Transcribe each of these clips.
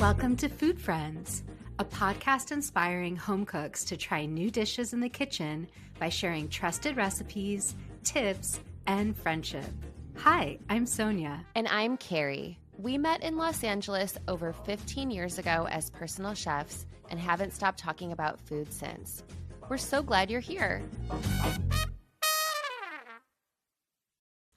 Welcome to Food Friends, a podcast inspiring home cooks to try new dishes in the kitchen by sharing trusted recipes, tips, and friendship. Hi, I'm Sonia. And I'm Carrie. We met in Los Angeles over 15 years ago as personal chefs and haven't stopped talking about food since. We're so glad you're here.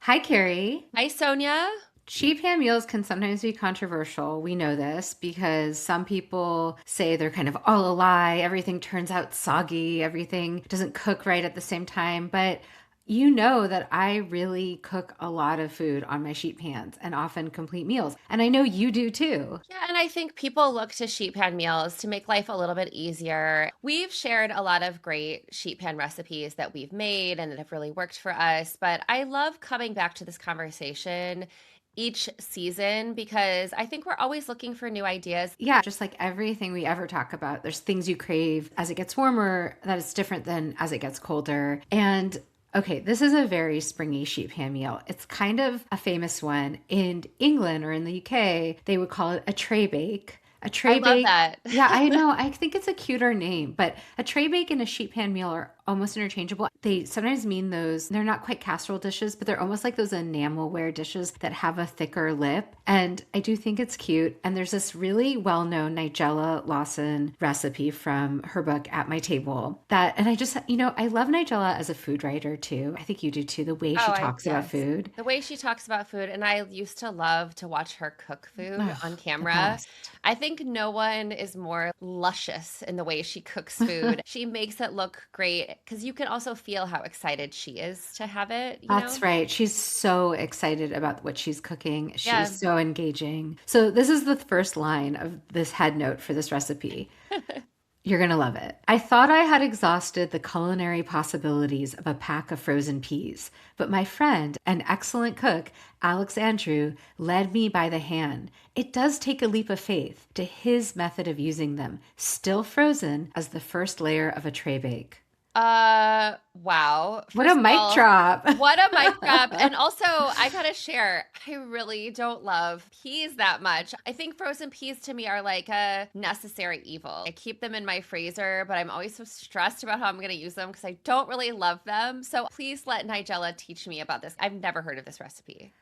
Hi, Carrie. Hi, Sonia. Sheet pan meals can sometimes be controversial. We know this because some people say they're kind of all a lie. Everything turns out soggy. Everything doesn't cook right at the same time. But you know that I really cook a lot of food on my sheet pans and often complete meals. And I know you do too. Yeah, and I think people look to sheet pan meals to make life a little bit easier. We've shared a lot of great sheet pan recipes that we've made and that have really worked for us. But I love coming back to this conversation each season because I think we're always looking for new ideas. Yeah, just like everything we ever talk about, there's things you crave as it gets warmer that is different than as it gets colder. And okay, this is a very springy sheet pan meal. It's kind of a famous one. In England or in the UK, they would call it a tray bake. A tray bake. I love that. Yeah, I know. I think it's a cuter name, but a tray bake and a sheet pan meal are almost interchangeable. They sometimes mean those, they're not quite casserole dishes, but they're almost like those enamelware dishes that have a thicker lip. And I do think it's cute. And there's this really well-known Nigella Lawson recipe from her book At My Table that, and I just, I love Nigella as a food writer too. I think you do too, the way she talks about food. The way she talks about food. And I used to love to watch her cook food on camera. Best. I think no one is more luscious in the way she cooks food. She makes it look great because you can also feel how excited she is to have it. That's right. She's so excited about what she's cooking. She's so engaging. So this is the first line of this head note for this recipe. You're going to love it. I thought I had exhausted the culinary possibilities of a pack of frozen peas, but my friend, an excellent cook, Alex Andrew, led me by the hand. It does take a leap of faith to his method of using them, still frozen, as the first layer of a tray bake. Wow. What a mic drop. What a mic drop. And also, I gotta share, I really don't love peas that much. I think frozen peas to me are like a necessary evil. I keep them in my freezer, but I'm always so stressed about how I'm gonna use them because I don't really love them. So please let Nigella teach me about this. I've never heard of this recipe.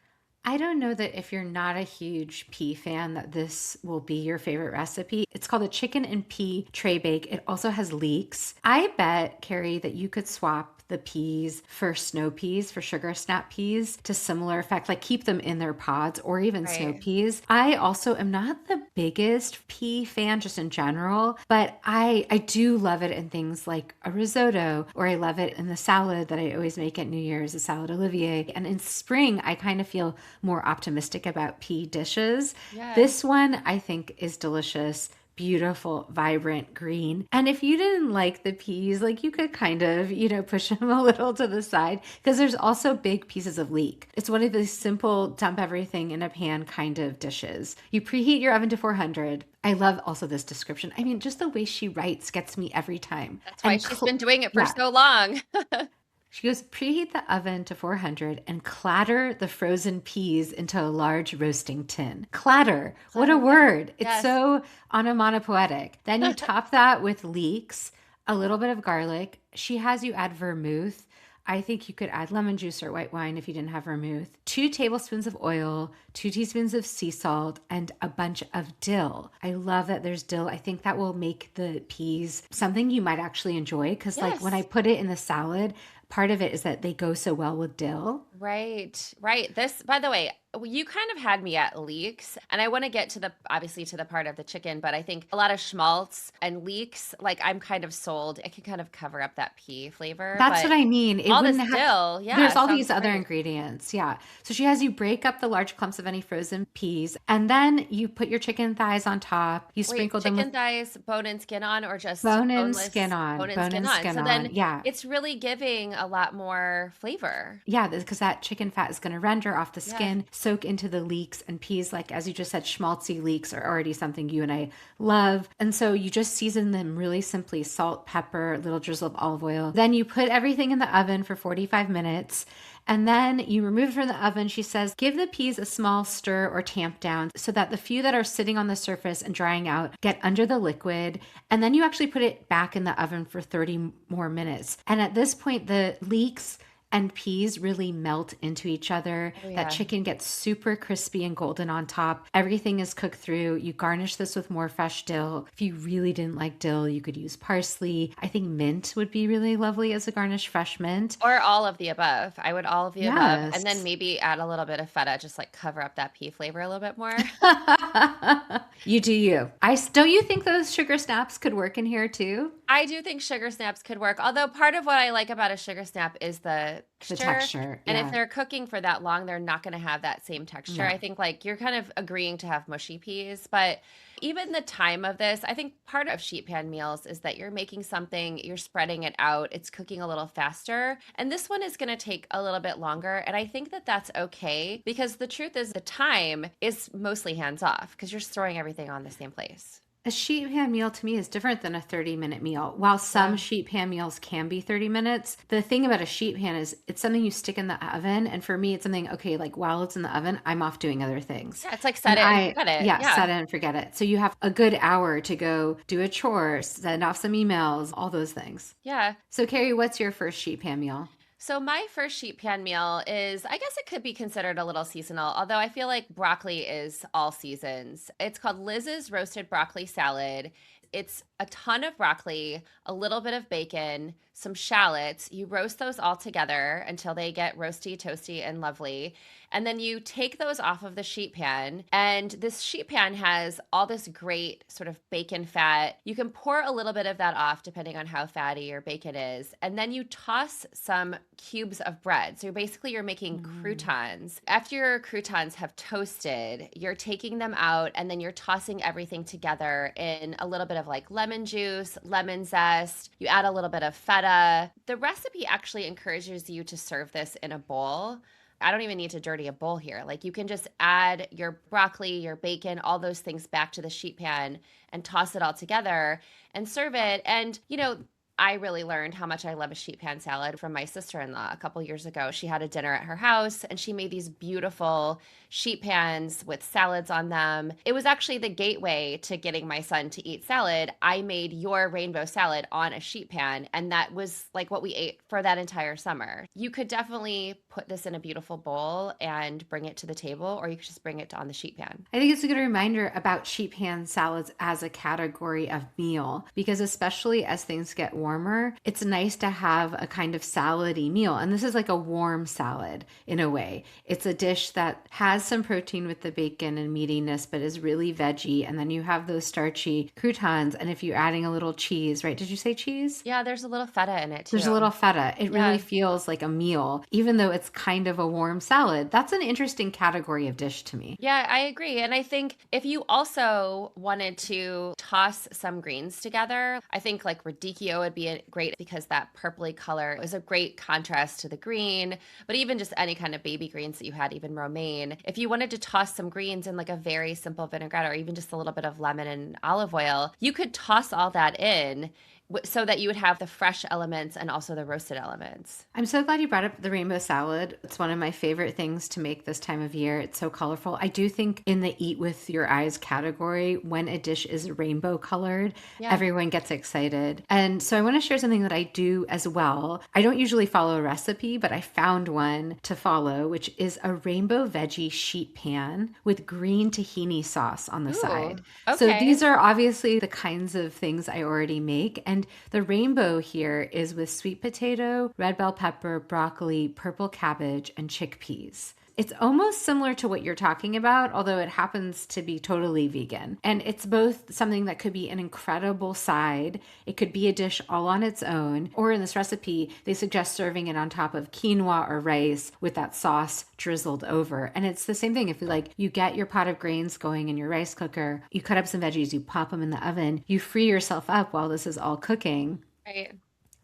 I don't know that if you're not a huge pea fan that this will be your favorite recipe. It's called a chicken and pea tray bake. It also has leeks. I bet, Carrie, that you could swap the peas for snow peas, for sugar snap peas to similar effect, like keep them in their pods or even snow peas. I also am not the biggest pea fan just in general, but I do love it in things like a risotto, or I love it in the salad that I always make at New Year's, a salad Olivier. And in spring, I kind of feel more optimistic about pea dishes. Yes. This one I think is delicious. Beautiful, vibrant green. And if you didn't like the peas, like you could kind of, push them a little to the side because there's also big pieces of leek. It's one of those simple dump everything in a pan kind of dishes. You preheat your oven to 400. I love also this description. I mean, just the way she writes gets me every time. That's why she's been doing it for so long. She goes, preheat the oven to 400 and clatter the frozen peas into a large roasting tin. Clatter. What a word. It's so onomatopoetic. Then you top that with leeks, a little bit of garlic. She has you add vermouth. I think you could add lemon juice or white wine if you didn't have vermouth. 2 tablespoons of oil, 2 teaspoons of sea salt, and a bunch of dill. I love that there's dill. I think that will make the peas something you might actually enjoy because like when I put it in the salad, part of it is that they go so well with dill. Right. This, by the way, you kind of had me at leeks, and I want to get to the part of the chicken, but I think a lot of schmaltz and leeks, like I'm kind of sold. It can kind of cover up that pea flavor. That's what I mean. It all this wouldn't dill, there's all these other ingredients. Yeah. So she has you break up the large clumps of any frozen peas, and then you put your chicken thighs on top. You sprinkle them with chicken thighs, bone and skin on, or just bone and boneless, skin on. Bone and skin on. So then yeah, it's really giving a lot more flavor. Yeah, because that chicken fat is going to render off the skin. soak into the leeks, and peas, like as you just said, schmaltzy leeks are already something you and I love. And so you just season them really simply: salt, pepper, a little drizzle of olive oil. Then you put everything in the oven for 45 minutes. And then you remove it from the oven. She says, give the peas a small stir or tamp down so that the few that are sitting on the surface and drying out get under the liquid. And then you actually put it back in the oven for 30 more minutes. And at this point, the leeks and peas really melt into each other. Oh, That yeah. chicken gets super crispy and golden on top. Everything is cooked through. You garnish this with more fresh dill. If you really didn't like dill, you could use parsley. I think mint would be really lovely as a garnish, fresh mint. Or all of the above. I would all of the above. And then Yes. maybe add a little bit of feta, just like cover up that pea flavor a little bit more. You do you. Don't you think those sugar snaps could work in here too? I do think sugar snaps could work. Although part of what I like about a sugar snap is the The texture. texture. And if Yeah. they're cooking for that long, they're not going to have that same texture. No. I think like you're kind of agreeing to have mushy peas, but even the time of this, I think part of sheet pan meals is that you're making something, you're spreading it out, it's cooking a little faster. And this one is going to take a little bit longer. And I think that that's okay because the truth is the time is mostly hands off because you're storing everything on the same place. A sheet pan meal to me is different than a 30-minute meal. While some Yeah. sheet pan meals can be 30 minutes, the thing about a sheet pan is it's something you stick in the oven. And for me, it's something, okay, like while it's in the oven, I'm off doing other things. Yeah, it's like set And it and forget it. yeah, Yeah. set it and forget it. So you have a good hour to go do a chore, send off some emails, all those things. Yeah. So, Carrie, what's your first sheet pan meal? So my first sheet pan meal is, I guess it could be considered a little seasonal, although I feel like broccoli is all seasons. It's called Liz's Roasted Broccoli Salad. It's a ton of broccoli, a little bit of bacon, some shallots. You roast those all together until they get roasty, toasty, and lovely. And then you take those off of the sheet pan. And this sheet pan has all this great sort of bacon fat. You can pour a little bit of that off depending on how fatty your bacon is. And then you toss some cubes of bread. So you're making croutons. After your croutons have toasted, you're taking them out and then you're tossing everything together in a little bit of like lemon juice, lemon zest. You add a little bit of feta. The recipe actually encourages you to serve this in a bowl. I don't even need to dirty a bowl here. Like you can just add your broccoli, your bacon, all those things back to the sheet pan and toss it all together and serve it. And, I really learned how much I love a sheet pan salad from my sister-in-law a couple years ago. She had a dinner at her house and she made these beautiful sheet pans with salads on them. It was actually the gateway to getting my son to eat salad. I made your rainbow salad on a sheet pan, and that was like what we ate for that entire summer. You could definitely put this in a beautiful bowl and bring it to the table, or you could just bring it on the sheet pan. I think it's a good reminder about sheet pan salads as a category of meal, because especially as things get warmer, it's nice to have a kind of salady meal. And this is like a warm salad in a way. It's a dish that has some protein with the bacon and meatiness, but is really veggie. And then you have those starchy croutons. And if you're adding a little cheese, right? Did you say cheese? Yeah, there's a little feta in it too. There's a little feta. It Yeah. really feels like a meal, even though it's kind of a warm salad. That's an interesting category of dish to me. Yeah, I agree. And I think if you also wanted to toss some greens together, I think like radicchio would be great because that purpley color is a great contrast to the green, but even just any kind of baby greens that you had, even romaine. If you wanted to toss some greens in like a very simple vinaigrette or even just a little bit of lemon and olive oil, you could toss all that in so that you would have the fresh elements and also the roasted elements. I'm so glad you brought up the rainbow salad. It's one of my favorite things to make this time of year. It's so colorful. I do think in the eat with your eyes category, when a dish is rainbow colored, everyone gets excited. And so I want to share something that I do as well. I don't usually follow a recipe, but I found one to follow, which is a rainbow veggie sheet pan with green tahini sauce on the side. So okay. these are obviously the kinds of things I already make. And the rainbow here is with sweet potato, red bell pepper, broccoli, purple cabbage, and chickpeas. It's almost similar to what you're talking about, although it happens to be totally vegan. And it's both something that could be an incredible side. It could be a dish all on its own. Or in this recipe, they suggest serving it on top of quinoa or rice with that sauce drizzled over. And it's the same thing. If you get your pot of grains going in your rice cooker, you cut up some veggies, you pop them in the oven, you free yourself up while this is all cooking. Right.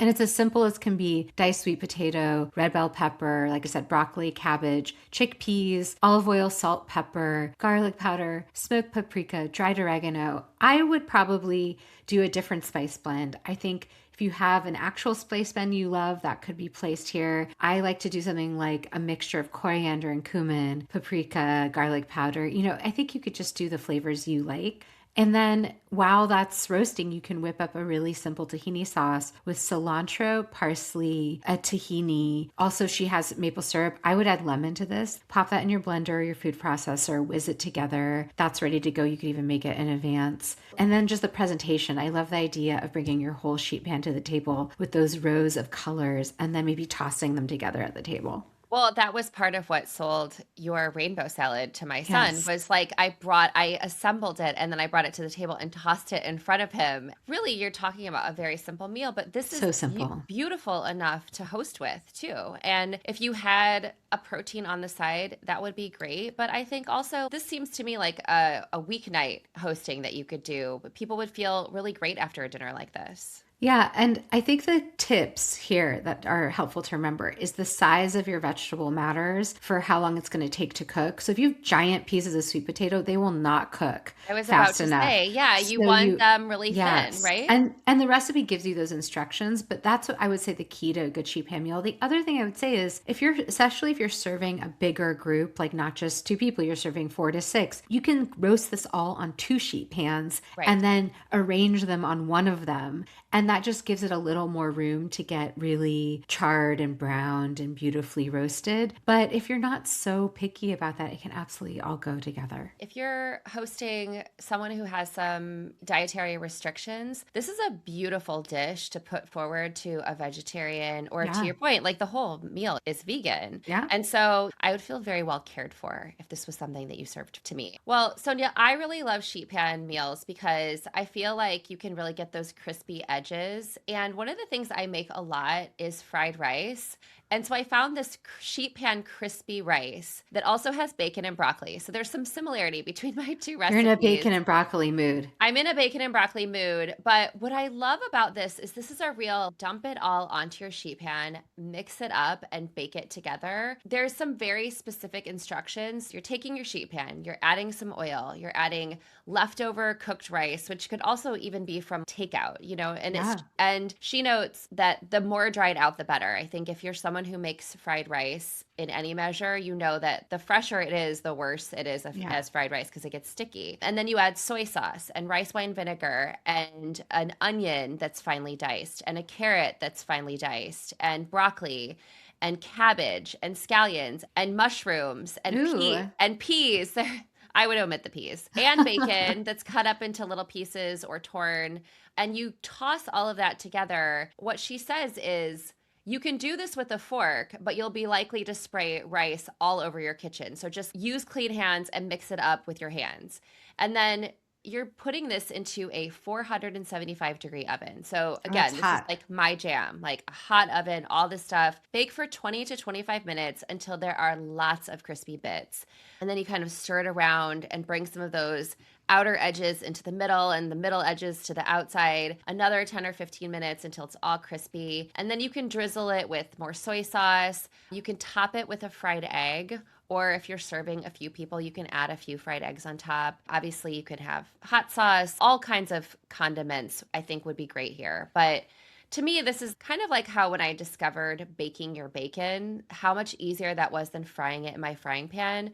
And it's as simple as can be: diced sweet potato, red bell pepper, like I said, broccoli, cabbage, chickpeas, olive oil, salt, pepper, garlic powder, smoked paprika, dried oregano. I would probably do a different spice blend. I think if you have an actual spice blend you love, that could be placed here. I like to do something like a mixture of coriander and cumin, paprika, garlic powder. I think you could just do the flavors you like. And then while that's roasting, you can whip up a really simple tahini sauce with cilantro, parsley, a tahini. Also, she has maple syrup. I would add lemon to this. Pop that in your blender or your food processor, whiz it together. That's ready to go. You could even make it in advance. And then just the presentation. I love the idea of bringing your whole sheet pan to the table with those rows of colors and then maybe tossing them together at the table. Well, that was part of what sold your rainbow salad to my son Yes. was like I assembled it and then I brought it to the table and tossed it in front of him. Really, you're talking about a very simple meal, but this is So simple. beautiful enough to host with too. And if you had a protein on the side, that would be great. But I think also this seems to me like a weeknight hosting that you could do. But people would feel really great after a dinner like this. Yeah, and I think the tips here that are helpful to remember is the size of your vegetable matters for how long it's going to take to cook. So if you have giant pieces of sweet potato, they will not cook I was about fast to enough. say, yeah, you So want them really thin, yes. right? And the recipe gives you those instructions, but that's what I would say the key to a good sheet pan meal. The other thing I would say is especially if you're serving a bigger group, like not just two people, you're serving 4 to 6, you can roast this all on 2 sheet pans Right. and then arrange them on one of them. And that just gives it a little more room to get really charred and browned and beautifully roasted. But if you're not so picky about that, it can absolutely all go together. If you're hosting someone who has some dietary restrictions, this is a beautiful dish to put forward to a vegetarian, or to Yeah. your point, like the whole meal is vegan. Yeah. And so I would feel very well cared for if this was something that you served to me. Well, Sonia, I really love sheet pan meals because I feel like you can really get those crispy edges. And one of the things I make a lot is fried rice. And so I found this sheet pan crispy rice that also has bacon and broccoli. So there's some similarity between my two You're in a recipes. bacon and broccoli mood. I'm in a bacon and broccoli mood, but what I love about this is a real dump it all onto your sheet pan, mix it up and bake it together. There's some very specific instructions. You're taking your sheet pan, you're adding some oil, you're adding leftover cooked rice, which could also even be from takeout, and Yeah. and she notes that the more dried out the better. I think if you're someone who makes fried rice in any measure, you know that the fresher it is, the worse it is Yeah. as fried rice because it gets sticky. And then you add soy sauce and rice wine vinegar and an onion that's finely diced and a carrot that's finely diced and broccoli and cabbage and scallions and mushrooms and Ooh. peas. I would omit the peas and bacon that's cut up into little pieces or torn. And you toss all of that together. What she says is, you can do this with a fork, but you'll be likely to spray rice all over your kitchen. So just use clean hands and mix it up with your hands. And then you're putting this into a 475-degree oven. So Oh, again, that's this is hot. like my jam, like a hot oven, all this stuff. Bake for 20 to 25 minutes until there are lots of crispy bits. And then you kind of stir it around and bring some of those outer edges into the middle and the middle edges to the outside, another 10 or 15 minutes until it's all crispy. And then you can drizzle it with more soy sauce. You can top it with a fried egg, or if you're serving a few people, you can add a few fried eggs on top. Obviously, you could have hot sauce, all kinds of condiments, I think would be great here. But to me, this is kind of like how when I discovered baking your bacon, how much easier that was than frying it in my frying pan.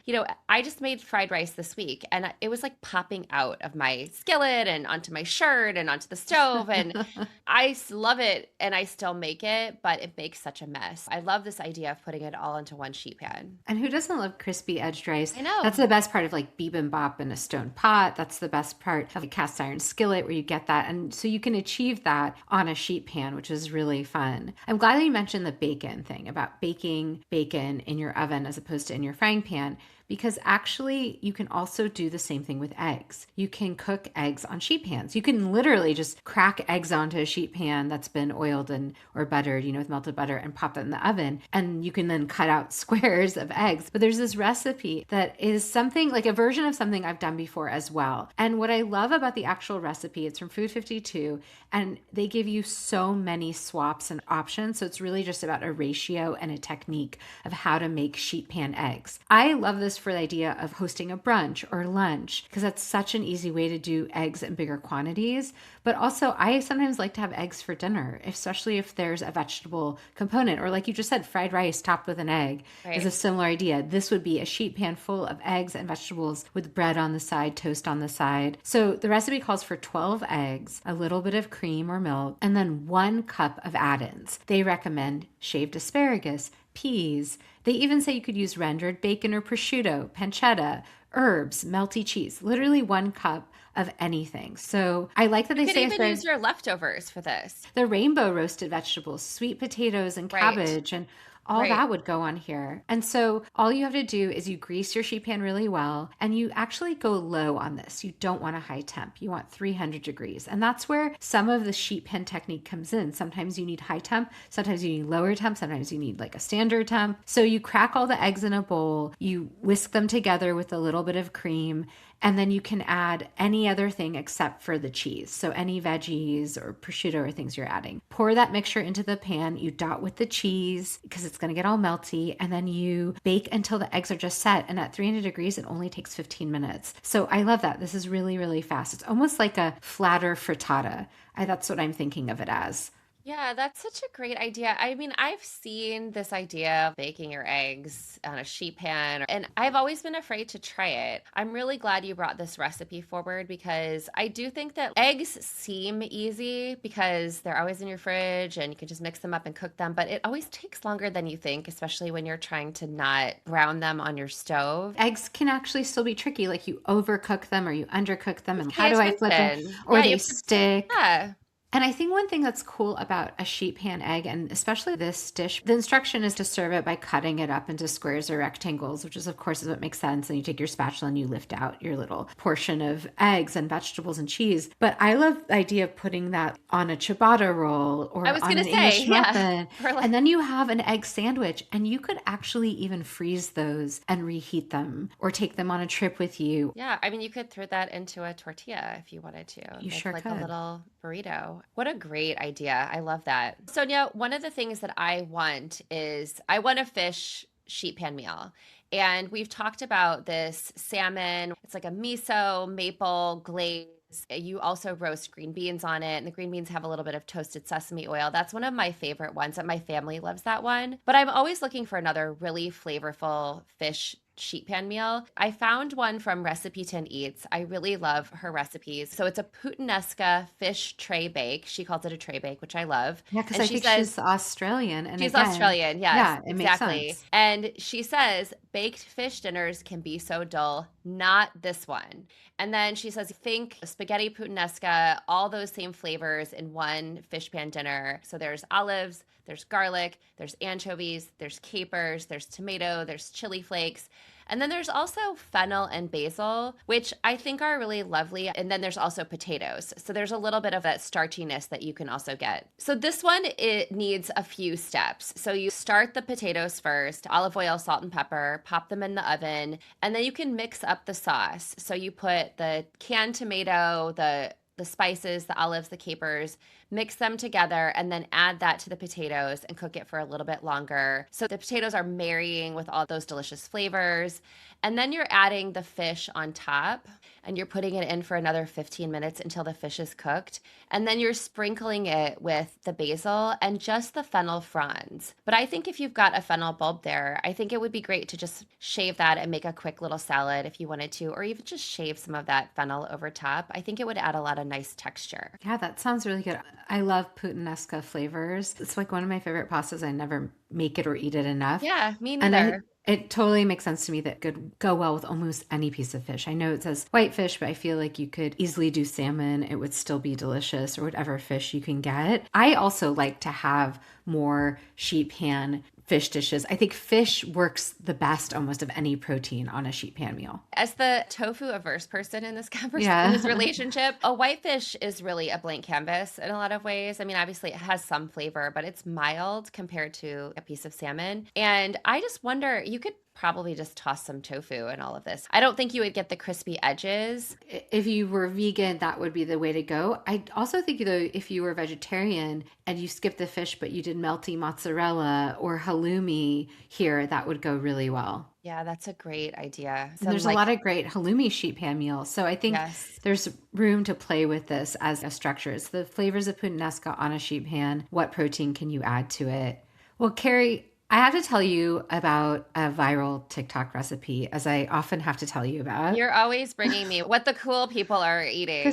I just made fried rice this week and it was like popping out of my skillet and onto my shirt and onto the stove. And I love it and I still make it, but it makes such a mess. I love this idea of putting it all into one sheet pan. And who doesn't love crispy edged rice? I know. That's the best part of like bibimbap in a stone pot. That's the best part of a cast iron skillet where you get that. And so you can achieve that on a sheet pan, which is really fun. I'm glad that you mentioned the bacon thing about baking bacon in your oven as opposed to in your frying pan, because actually you can also do the same thing with eggs. You can cook eggs on sheet pans. You can literally just crack eggs onto a sheet pan that's been oiled and or buttered, with melted butter, and pop that in the oven. And you can then cut out squares of eggs. But there's this recipe that is something like a version of something I've done before as well. And what I love about the actual recipe, it's from Food 52, and they give you so many swaps and options. So it's really just about a ratio and a technique of how to make sheet pan eggs. I love this for the idea of hosting a brunch or lunch because that's such an easy way to do eggs in bigger quantities. But also, I sometimes like to have eggs for dinner, especially if there's a vegetable component, or like you just said, fried rice topped with an egg is a similar idea. This would be a sheet pan full of eggs and vegetables with bread on the side, toast on the side. So the recipe calls for 12 eggs, a little bit of cream or milk, and then 1 cup of add-ins. They recommend shaved asparagus, peas. They even say you could use rendered bacon or prosciutto, pancetta, herbs, melty cheese, literally 1 cup of anything. So I like that they say you could even use your leftovers for this. the rainbow roasted vegetables, sweet potatoes and cabbage, and all that would go on here. And so all you have to do is you grease your sheet pan really well, and you actually go low on this. You don't want a high temp. You want 300 degrees. And that's where some of the sheet pan technique comes in. Sometimes you need high temp, sometimes you need lower temp, sometimes you need like a standard temp. So you crack all the eggs in a bowl, you whisk them together with a little bit of cream, and then you can add any other thing except for the cheese. So any veggies or prosciutto or things you're adding. Pour that mixture into the pan. You dot with the cheese because it's going to get all melty. And then you bake until the eggs are just set. And at 300 degrees, it only takes 15 minutes. So I love that. This is really, really fast. It's almost like a flatter frittata. That's what I'm thinking of it as. Yeah, that's such a great idea. I mean, I've seen this idea of baking your eggs on a sheet pan, and I've always been afraid to try it. I'm really glad you brought this recipe forward because I do think that eggs seem easy because they're always in your fridge and you can just mix them up and cook them, but it always takes longer than you think, especially when you're trying to not brown them on your stove. Eggs can actually still be tricky. Like you overcook them or you undercook them, and Pay how do I flip them? attention. Or Yeah, they stick. yeah. And I think one thing that's cool about a sheet pan egg, and especially this dish, the instruction is to serve it by cutting it up into squares or rectangles, which is, of course, is what makes sense. And you take your spatula and you lift out your little portion of eggs and vegetables and cheese. But I love the idea of putting that on a ciabatta roll or I was on gonna an say, English yeah. muffin. Or like, And then you have an egg sandwich, and you could actually even freeze those and reheat them or take them on a trip with you. yeah, I mean, you could throw that into a tortilla if you wanted to. You Make sure like could. a little burrito. What a great idea. I love that. Sonia, one of the things that I want a fish sheet pan meal. And we've talked about this salmon. It's like a miso maple glaze. You also roast green beans on it, and the green beans have a little bit of toasted sesame oil. That's one of my favorite ones, and my family loves that one. But I'm always looking for another really flavorful fish sheet pan meal. I found one from Recipe 10 Eats. I really love her recipes. So it's a puttanesca fish tray bake. She calls it a tray bake, which I love. Yeah, because And I she think says, she's Australian. And she's again, Australian. Yes, yeah, it makes exactly. sense. And she says baked fish dinners can be so dull. Not this one. And then she says, think spaghetti puttanesca, all those same flavors in one fish pan dinner. So there's olives, there's garlic, there's anchovies, there's capers, there's tomato, there's chili flakes. And then there's also fennel and basil, which I think are really lovely. And then there's also potatoes. So there's a little bit of that starchiness that you can also get. So this one, it needs a few steps. So you start the potatoes first, olive oil, salt, and pepper, pop them in the oven, and then you can mix up the sauce. So you put the canned tomato, the spices, the olives, the capers, mix them together, and then add that to the potatoes and cook it for a little bit longer. So the potatoes are marrying with all those delicious flavors. And then you're adding the fish on top, and you're putting it in for another 15 minutes until the fish is cooked. And then you're sprinkling it with the basil and just the fennel fronds. But I think if you've got a fennel bulb there, I think it would be great to just shave that and make a quick little salad if you wanted to, or even just shave some of that fennel over top. I think it would add a lot of nice texture. Yeah, that sounds really good. I love puttanesca flavors. It's like one of my favorite pastas. I never make it or eat it enough. Yeah, me And neither. It totally makes sense to me that could go well with almost any piece of fish. I know it says whitefish, but I feel like you could easily do salmon. It would still be delicious, or whatever fish you can get. I also like to have more sheet pan fish dishes. I think fish works the best almost of any protein on a sheet pan meal. As the tofu averse person in this in this Yeah. relationship, a whitefish is really a blank canvas in a lot of ways. I mean, obviously it has some flavor, but it's mild compared to a piece of salmon. And I just wonder, you could probably just toss some tofu in all of this. I don't think you would get the crispy edges. If you were vegan, that would be the way to go. I also think, though, if you were vegetarian and you skipped the fish, but you did melty mozzarella or halloumi here, that would go really well. Yeah, that's a great idea. And Some there's a like, lot of great halloumi sheet pan meals. So I think yes. there's room to play with this as a structure. It's the flavors of puttanesca on a sheet pan. What protein can you add to it? Well, Carrie, I have to tell you about a viral TikTok recipe, as I often have to tell you about. You're always bringing me what the cool people are eating.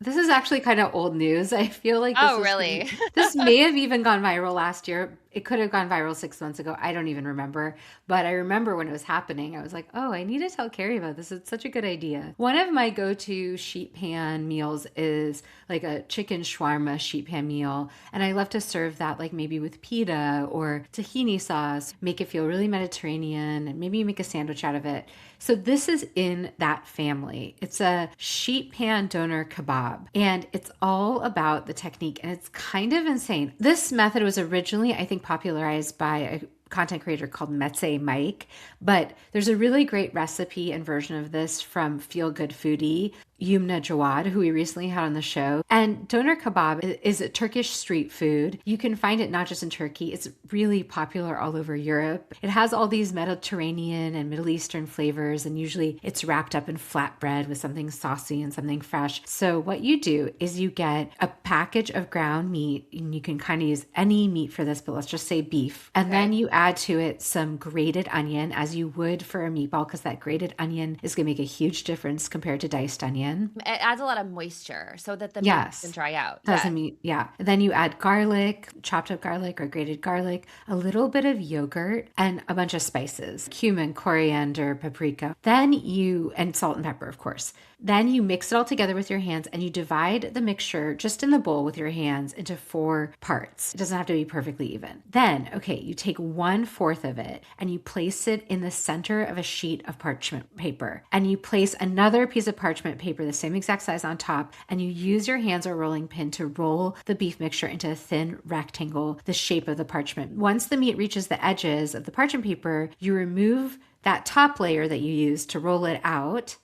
This is actually kind of old news. I feel like Oh, really? this may have even gone viral last year. It could have gone viral 6 months ago. I don't even remember. But I remember when it was happening, I was like, oh, I need to tell Carrie about this. It's such a good idea. One of my go-to sheet pan meals is like a chicken shawarma sheet pan meal. And I love to serve that like maybe with pita or tahini sauce, make it feel really Mediterranean, and maybe you make a sandwich out of it. So this is in that family. It's a sheet pan doner kebab, and it's all about the technique, and it's kind of insane. This method was originally, I think, popularized by a content creator called Metse Mike, but there's a really great recipe and version of this from Feel Good Foodie, Yumna Jawad, who we recently had on the show. And doner kebab is a Turkish street food. You can find it not just in Turkey, it's really popular all over Europe. It has all these Mediterranean and Middle Eastern flavors, and usually it's wrapped up in flatbread with something saucy and something fresh. So what you do is you get a package of ground meat, and you can kind of use any meat for this, but let's just say beef. And then you add to it some grated onion, as you would for a meatball, because that grated onion is going to make a huge difference compared to diced onion. It adds a lot of moisture so that the meat doesn't dry out. Doesn't mean, yeah. Then you add garlic, chopped up garlic or grated garlic, a little bit of yogurt, and a bunch of spices, cumin, coriander, paprika. And salt and pepper, of course. Then you mix it all together with your hands, and you divide the mixture just in the bowl with your hands into 4 parts. It doesn't have to be perfectly even. Then, okay, you take 1/4 of it and you place it in the center of a sheet of parchment paper. And you place another piece of parchment paper, the same exact size, on top, and you use your hands or rolling pin to roll the beef mixture into a thin rectangle, the shape of the parchment. Once the meat reaches the edges of the parchment paper, you remove that top layer that you used to roll it out,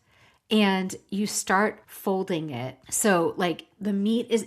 and you start folding it. So like the meat is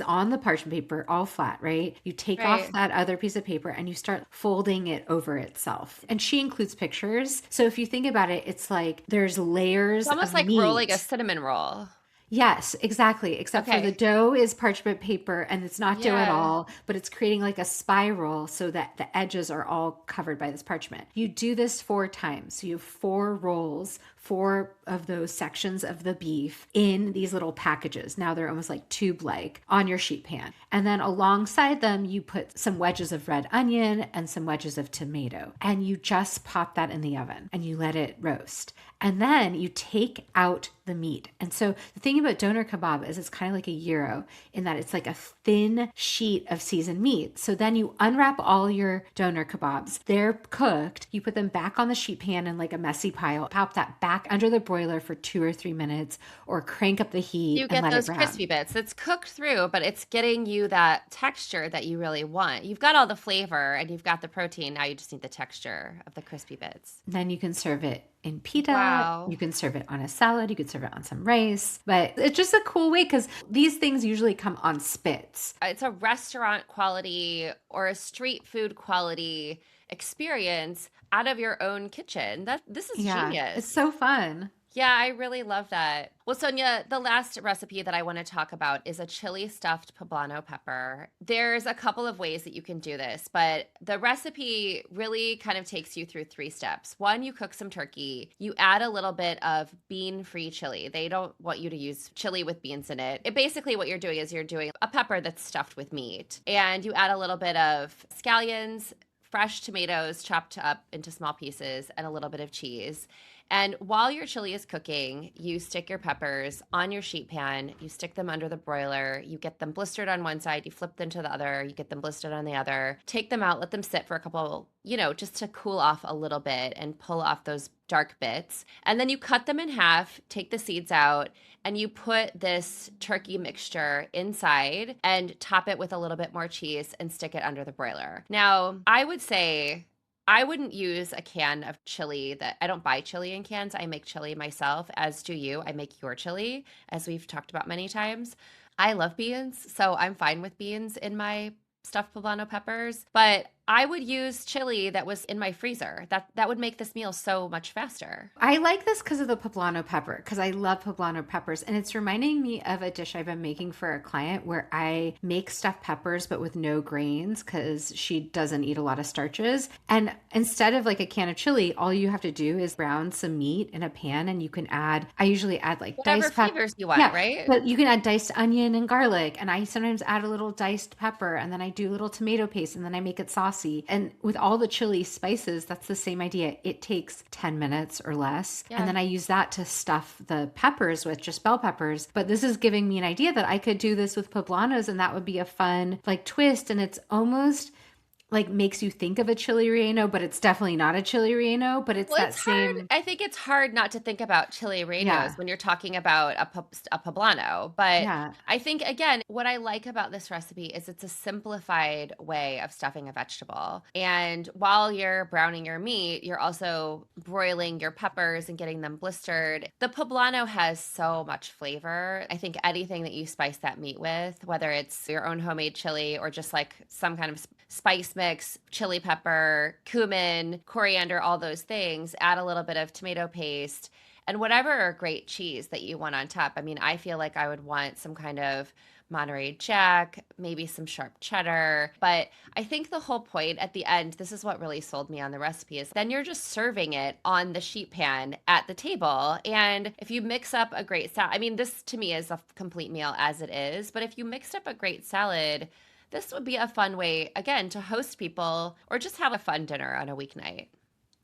on the parchment paper all flat, right? You take off that other piece of paper and you start folding it over itself. And she includes pictures. So if you think about it, it's like there's layers. It's almost of like meat. rolling a cinnamon roll. Yes, exactly. Except for the dough is parchment paper and it's not dough at all, but it's creating like a spiral so that the edges are all covered by this parchment. You do this 4 times. So you have 4 rolls, 4 of those sections of the beef in these little packages. Now they're almost like tube-like on your sheet pan. And then alongside them, you put some wedges of red onion and some wedges of tomato. And you just pop that in the oven and you let it roast. And then you take out the meat. And so the thing about doner kebab is it's kind of like a gyro in that it's like a thin sheet of seasoned meat. So then you unwrap all your doner kebabs. They're cooked. You put them back on the sheet pan in like a messy pile. Pop that back under the broiler for 2 or 3 minutes, or crank up the heat. You get those crispy bits. It's cooked through, but it's getting you that texture that you really want. You've got all the flavor and you've got the protein. Now you just need the texture of the crispy bits. Then you can serve it in pita. Wow. You can serve it on a salad. You could serve it on some rice. But it's just a cool way because these things usually come on spits. It's a restaurant quality or a street food quality experience out of your own kitchen. This is genius. It's so fun. Yeah, I really love that. Well, Sonia, the last recipe that I want to talk about is a chili stuffed poblano pepper. There's a couple of ways that you can do this, but the recipe really kind of takes you through 3 steps. 1, you cook some turkey. You add a little bit of bean-free chili. They don't want you to use chili with beans in it. Basically what you're doing is you're doing a pepper that's stuffed with meat. And you add a little bit of scallions, fresh tomatoes chopped up into small pieces and a little bit of cheese. And while your chili is cooking, you stick your peppers on your sheet pan. You stick them under the broiler. You get them blistered on one side. You flip them to the other. You get them blistered on the other. Take them out. Let them sit for a couple, just to cool off a little bit and pull off those dark bits. And then you cut them in half, take the seeds out, and you put this turkey mixture inside and top it with a little bit more cheese and stick it under the broiler. Now, I would say I wouldn't use a can of chili I don't buy chili in cans. I make chili myself, as do you. I make your chili, as we've talked about many times. I love beans, so I'm fine with beans in my stuffed poblano peppers, but I would use chili that was in my freezer. That would make this meal so much faster. I like this because of the poblano pepper, because I love poblano peppers. And it's reminding me of a dish I've been making for a client where I make stuffed peppers, but with no grains because she doesn't eat a lot of starches. And instead of like a can of chili, all you have to do is brown some meat in a pan, and you can I usually add like whatever diced flavors you want, right? But you can add diced onion and garlic. And I sometimes add a little diced pepper, and then I do a little tomato paste, and then I make it saucy. And with all the chili spices, that's the same idea. It takes 10 minutes or less. Yeah. And then I use that to stuff the peppers with, just bell peppers. But this is giving me an idea that I could do this with poblanos, and that would be a fun like twist. And it's almost like makes you think of a chili relleno, but it's definitely not a chili relleno, but it's hard. same. I think it's hard not to think about chili rellenos when you're talking about a poblano. But I think, again, what I like about this recipe is it's a simplified way of stuffing a vegetable. And while you're browning your meat, you're also broiling your peppers and getting them blistered. The poblano has so much flavor. I think anything that you spice that meat with, whether it's your own homemade chili or just like some kind of spice mix, chili pepper, cumin, coriander, all those things, add a little bit of tomato paste and whatever great cheese that you want on top. I mean, I feel like I would want some kind of Monterey Jack, maybe some sharp cheddar. But I think the whole point at the end, this is what really sold me on the recipe, is then you're just serving it on the sheet pan at the table. And if you mix up a great salad, I mean, this to me is a complete meal as it is. But if you mixed up a great salad, this would be a fun way, again, to host people or just have a fun dinner on a weeknight.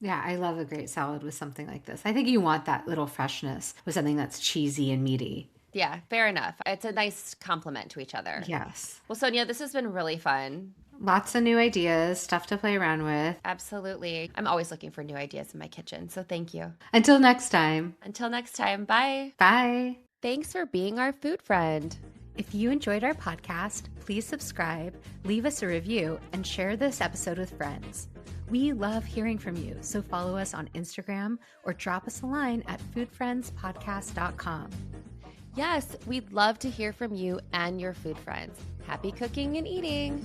Yeah, I love a great salad with something like this. I think you want that little freshness with something that's cheesy and meaty. Yeah, fair enough. It's a nice complement to each other. Yes. Well, Sonia, this has been really fun. Lots of new ideas, stuff to play around with. Absolutely. I'm always looking for new ideas in my kitchen, so thank you. Until next time. Bye. Bye. Thanks for being our food friend. If you enjoyed our podcast, please subscribe, leave us a review, and share this episode with friends. We love hearing from you, so follow us on Instagram or drop us a line at foodfriendspodcast.com. Yes, we'd love to hear from you and your food friends. Happy cooking and eating!